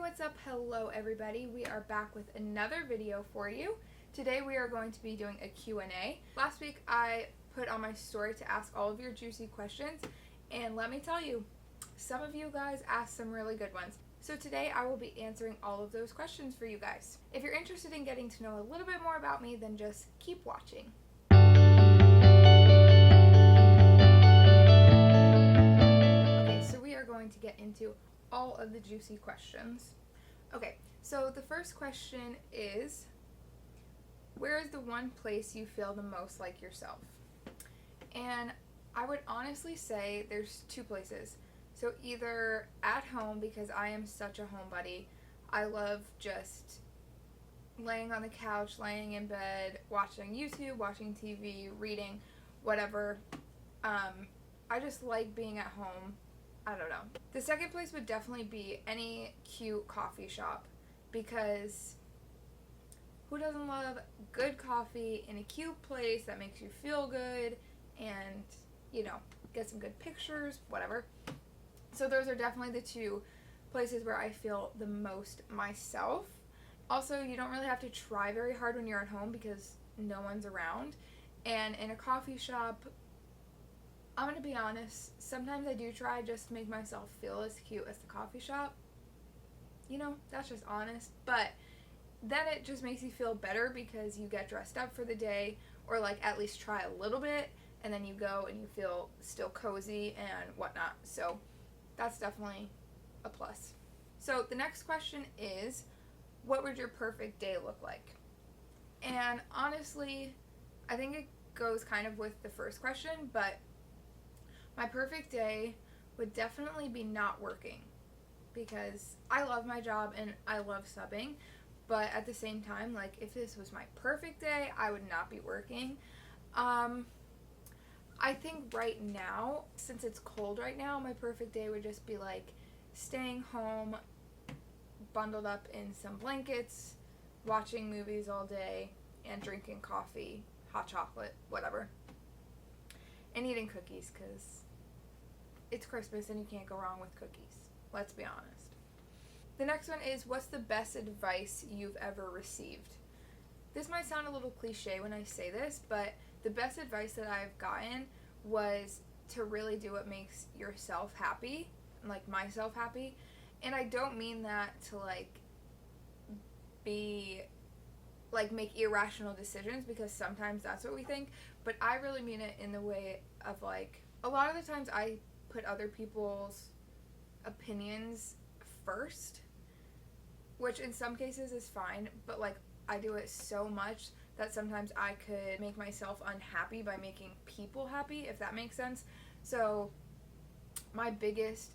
what's up? Hello everybody. We are back with another video for you. Today we are going to be doing a Q&A. Last week I put on my story to ask all of your juicy questions, and let me tell you, some of you guys asked some really good ones. So today I will be answering all of those questions for you guys. If you're interested in getting to know a little bit more about me, then just keep watching. Okay, so we are going to get into all of the juicy questions. Okay, so the first question is, where is the one place you feel the most like yourself? And I would honestly say there's two places. So either at home, because I am such a homebody. I love just laying on the couch, laying in bed, watching YouTube, watching TV, reading, whatever. I just like being at home. I don't know. The second place would definitely be any cute coffee shop, because who doesn't love good coffee in a cute place that makes you feel good and, you know, get some good pictures, whatever. So those are definitely the two places where I feel the most myself. Also, you don't really have to try very hard when you're at home because no one's around. And in a coffee shop, I'm going to be honest, sometimes I do try just to make myself feel as cute as the coffee shop. You know, that's just honest. But then it just makes you feel better because you get dressed up for the day, or like at least try a little bit, and then you go and you feel still cozy and whatnot. So that's definitely a plus. So the next question is, what would your perfect day look like? And honestly, I think it goes kind of with the first question, but my perfect day would definitely be not working, because I love my job and I love subbing, but at the same time, like, if this was my perfect day, I would not be working. I think right now, since it's cold right now, my perfect day would just be like staying home, bundled up in some blankets, watching movies all day, and drinking coffee, hot chocolate, whatever, and eating cookies, because it's Christmas and you can't go wrong with cookies. Let's be honest. The next one is, what's the best advice you've ever received? This might sound a little cliche when I say this, but the best advice that I've gotten was to really do what makes yourself happy, like myself happy. And I don't mean that to make irrational decisions, because sometimes that's what we think, but I really mean it in the way of, like, a lot of the times I put other people's opinions first, which in some cases is fine, but like I do it so much that sometimes I could make myself unhappy by making people happy, if that makes sense. So my biggest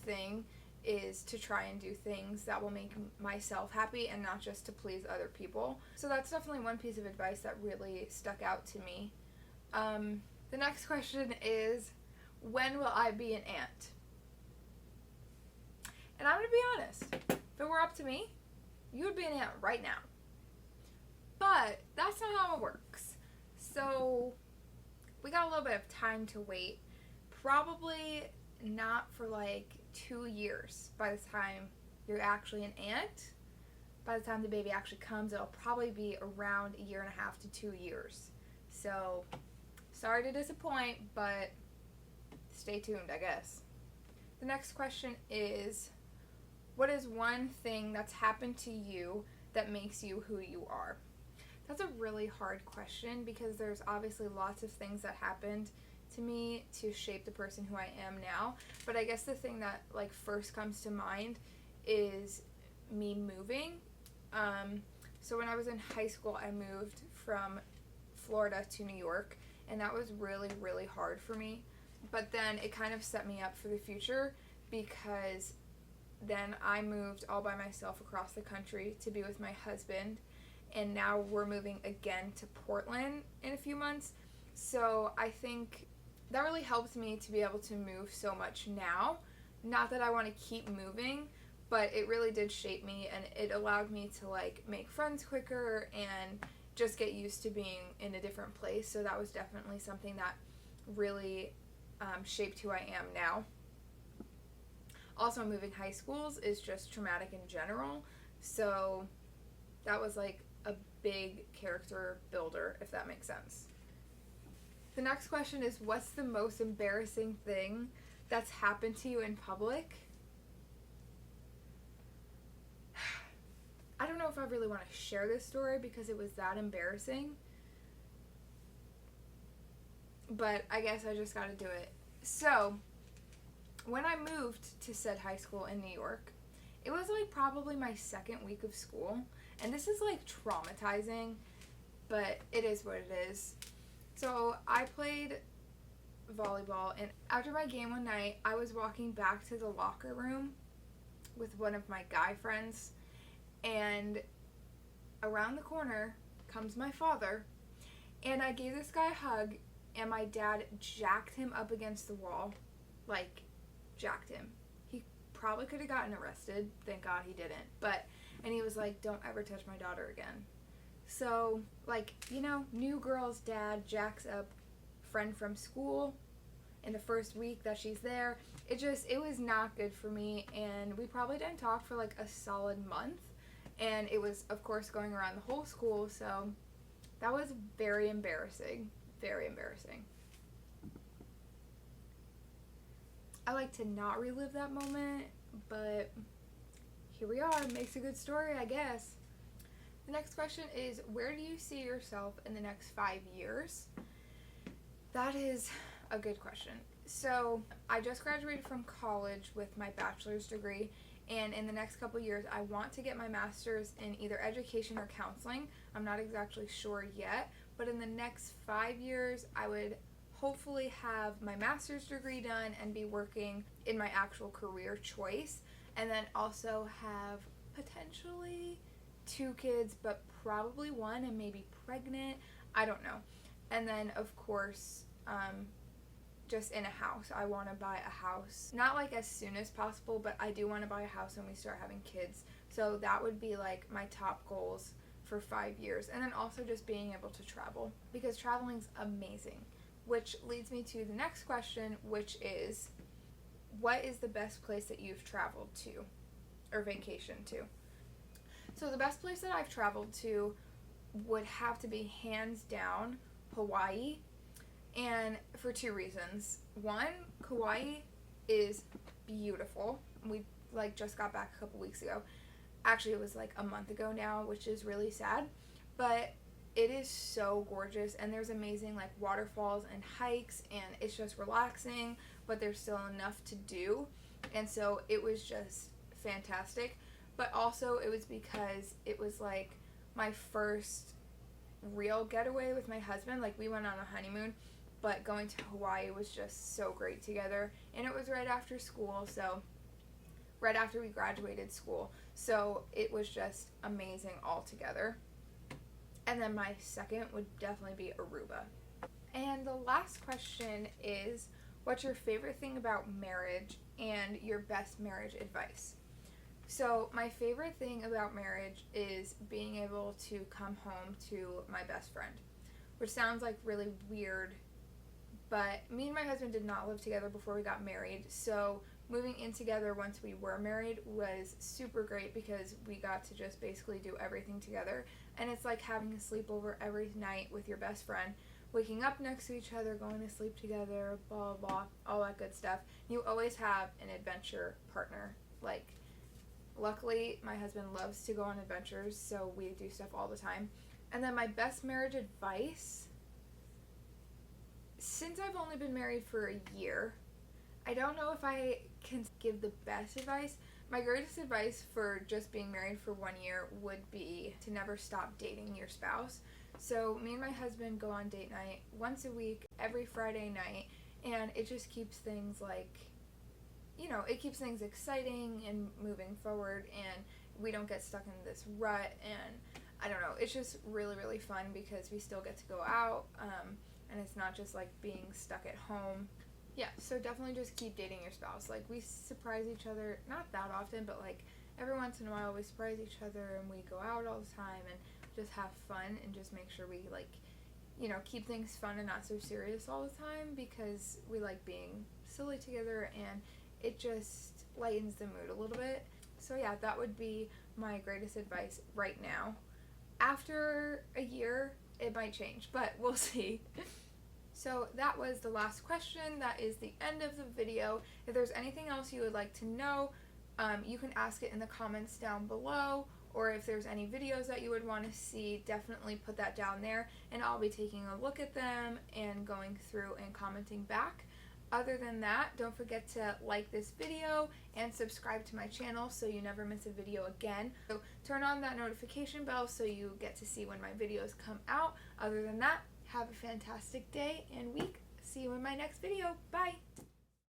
thing is to try and do things that will make myself happy and not just to please other people. So that's definitely one piece of advice that really stuck out to me. The next question is, when will I be an aunt? And I'm going to be honest, if it were up to me, you would be an aunt right now. But that's not how it works. So we got a little bit of time to wait. Probably not for like 2 years by the time you're actually an aunt. By the time the baby actually comes, it'll probably be around 1.5 to 2 years. So sorry to disappoint, but stay tuned, I guess. The next question is, what is one thing that's happened to you that makes you who you are? That's a really hard question, because there's obviously lots of things that happened to me to shape the person who I am now. But I guess the thing that first comes to mind is me moving. So when I was in high school, I moved from Florida to New York, and that was really, really hard for me. But then it kind of set me up for the future, because then I moved all by myself across the country to be with my husband, and now we're moving again to Portland in a few months. So I think that really helped me to be able to move so much now. Not that I want to keep moving, but it really did shape me, and it allowed me to make friends quicker and just get used to being in a different place. So that was definitely something that really shaped who I am now. Also, moving high schools is just traumatic in general. So that was like a big character builder, if that makes sense. The next question is, what's the most embarrassing thing that's happened to you in public? I don't know if I really want to share this story because it was that embarrassing. But I guess I just got to do it. So, when I moved to said high school in New York, it was like probably my second week of school. And this is like traumatizing, but it is what it is. So I played volleyball, and after my game one night, I was walking back to the locker room with one of my guy friends, and around the corner comes my father, and I gave this guy a hug, and my dad jacked him up against the wall, like, jacked him. He probably could have gotten arrested, thank God he didn't, and he was like, don't ever touch my daughter again. So, like, you know, new girl's dad jacks up friend from school in the first week that she's there. It was not good for me, and we probably didn't talk for like a solid month, and it was, of course, going around the whole school, so that was very embarrassing. Very embarrassing. I like to not relive that moment, but here we are. Makes a good story, I guess. The next question is, where do you see yourself in the next 5 years? That is a good question. So, I just graduated from college with my bachelor's degree, and in the next couple years, I want to get my master's in either education or counseling. I'm not exactly sure yet, but in the next 5 years, I would hopefully have my master's degree done and be working in my actual career choice, and then also have potentially 2 kids, but probably 1, and maybe pregnant. I don't know. And then, of course, just in a house. I want to buy a house. Not like as soon as possible, but I do want to buy a house when we start having kids. So that would be like my top goals for 5 years. And then also just being able to travel, because traveling's amazing. Which leads me to the next question, which is, what is the best place that you've traveled to or vacationed to? So the best place that I've traveled to would have to be hands down Hawaii, and for 2 reasons. One, Kauai is beautiful. We just got back a couple weeks ago. Actually, it was like a month ago now, which is really sad, but it is so gorgeous, and there's amazing waterfalls and hikes, and it's just relaxing, but there's still enough to do, and so it was just fantastic. But also it was because it was my first real getaway with my husband. We went on a honeymoon, but going to Hawaii was just so great together, and it was right after school, so right after we graduated school, so it was just amazing altogether. And then my second would definitely be Aruba. And the last question is, what's your favorite thing about marriage and your best marriage advice? So my favorite thing about marriage is being able to come home to my best friend, which sounds really weird, but me and my husband did not live together before we got married, so moving in together once we were married was super great because we got to just basically do everything together, and it's like having a sleepover every night with your best friend, waking up next to each other, going to sleep together, blah blah blah, all that good stuff. You always have an adventure partner. Luckily, my husband loves to go on adventures, so we do stuff all the time. And then my best marriage advice, since I've only been married for a year, I don't know if I can give the best advice. My greatest advice for just being married for 1 year would be to never stop dating your spouse. So me and my husband go on date night once a week, every Friday night, and it just keeps things it keeps things exciting and moving forward, and we don't get stuck in this rut, and I don't know, it's just really, really fun because we still get to go out, and it's not just being stuck at home. Yeah, so definitely just keep dating your spouse. We surprise each other, not that often, but every once in a while we surprise each other, and we go out all the time and just have fun, and just make sure we keep things fun and not so serious all the time, because we like being silly together, and it just lightens the mood a little bit. So yeah, that would be my greatest advice right now. After a year, it might change, but we'll see. So that was the last question. That is the end of the video. If there's anything else you would like to know, you can ask it in the comments down below, or if there's any videos that you would want to see, definitely put that down there, and I'll be taking a look at them and going through and commenting back. Other than that, don't forget to like this video and subscribe to my channel so you never miss a video again. So turn on that notification bell so you get to see when my videos come out. Other than that, have a fantastic day and week. See you in my next video. Bye!